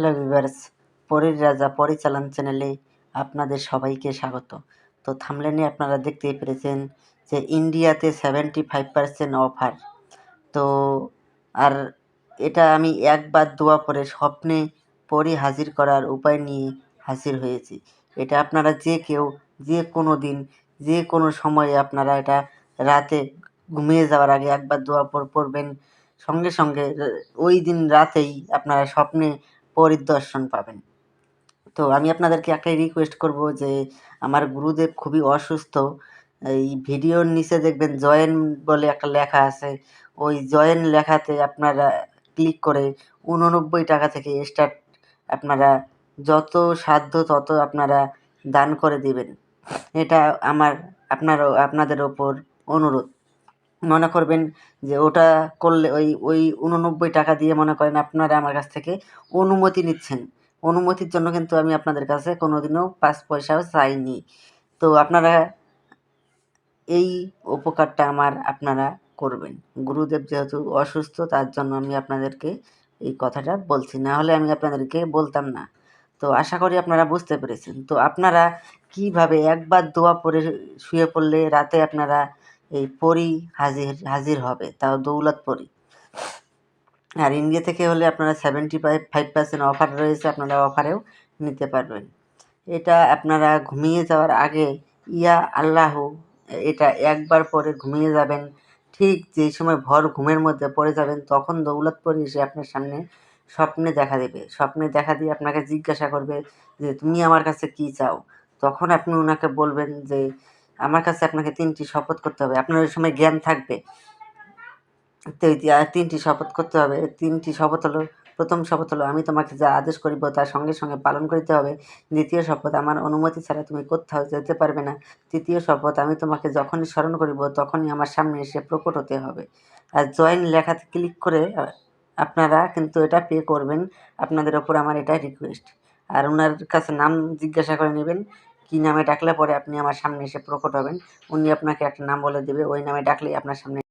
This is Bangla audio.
হ্যালো ভিউয়ার্স, পরীর রাজা পরিচালন চ্যানেলে আপনাদের সবাইকে স্বাগত। তো থাম্বনেলে আপনারা দেখতেই পেরেছেন যে ইন্ডিয়াতে 75% অফার। তো আর এটা আমি একবার দোয়া পরে স্বপ্নে পরী হাজির করার উপায় নিয়ে হাজির হয়েছি। এটা আপনারা যে কেউ যে কোনো দিন যে কোনো সময়ে আপনারা এটা রাতে ঘুমিয়ে যাওয়ার আগে একবার দোয়া পড়বেন, সঙ্গে সঙ্গে ওই দিন রাতেই আপনারা স্বপ্নে পরিদর্শন পাবেন। তো আমি আপনাদেরকে একটাই রিকোয়েস্ট করব যে আমার গুরুদেব খুবই অসুস্থ। এই ভিডিওর নিচে দেখবেন জয়েন বলে একটা লেখা আছে। ওই জয়েন লেখাতে আপনারা ক্লিক করে 89 টাকা থেকে স্টার্ট, আপনারা যত সাধ্য তত আপনারা দান করে দিবেন। এটা আমার আপনাদের ওপর অনুরোধ। মনে করবেন যে ওটা করলে ওই 89 টাকা দিয়ে মনে করেন আপনারা আমার কাছ থেকে অনুমতি নিচ্ছেন। অনুমতির জন্য কিন্তু আমি আপনাদের কাছে কোনোদিনও 5 পয়সাও চাইনি। তো আপনারা এই উপকারটা আপনারা করবেন। গুরুদেব যেহেতু অসুস্থ তার জন্য আমি আপনাদেরকে এই কথাটা বলছি, না হলে আমি আপনাদেরকে বলতাম না। তো আশা করি আপনারা বুঝতে পেরেছেন। তো আপনারা কিভাবে একবার দোয়া পড়ে শুয়ে পড়লে রাতে আপনারা এই পরী হাজির হবে, তাও দৌলত পরী। আর ইন্ডিয়া থেকে হলে আপনারা 75% অফার রয়েছে, আপনারা অফারেও নিতে পারবেন। এটা আপনারা ঘুমিয়ে যাওয়ার আগে ইয়া আল্লাহ এটা একবার পরে ঘুমিয়ে যাবেন। ঠিক যেই সময় ভর ঘুমের মধ্যে পড়ে যাবেন তখন দৌলত পরী এসে আপনার সামনে স্বপ্নে দেখা দেবে। স্বপ্নে দেখা দিয়ে আপনাকে জিজ্ঞাসা করবে যে তুমি আমার কাছে কী চাও? তখন আপনি ওনাকে বলবেন যে আমার কাছে আপনাকে 3টি শপথ করতে হবে। আপনার ওই সময় জ্ঞান থাকবে। তো 3টি শপথ করতে হবে। 3টি শপথ হলো, প্রথম শপথ হলো আমি তোমাকে যা আদেশ করিব তার সঙ্গে সঙ্গে পালন করিতে হবে। দ্বিতীয় শপথ আমার অনুমতি ছাড়া তুমি কোথাও যেতে পারবে না। তৃতীয় শপথ আমি তোমাকে যখনই স্মরণ করিব তখনই আমার সামনে এসে প্রকট হতে হবে। আর জয়েন লেখাতে ক্লিক করে আপনারা কিন্তু এটা পে করবেন। আপনাদের ওপর আমার এটাই রিকোয়েস্ট। আর ওনার কাছে নাম জিজ্ঞাসা করে নেবেন, কী নামে ডাকলে পরে আপনি আমার সামনে এসে প্রকট হবেন। উনি আপনাকে একটা নাম বলে দেবে, ওই নামে ডাকলেই আপনার সামনে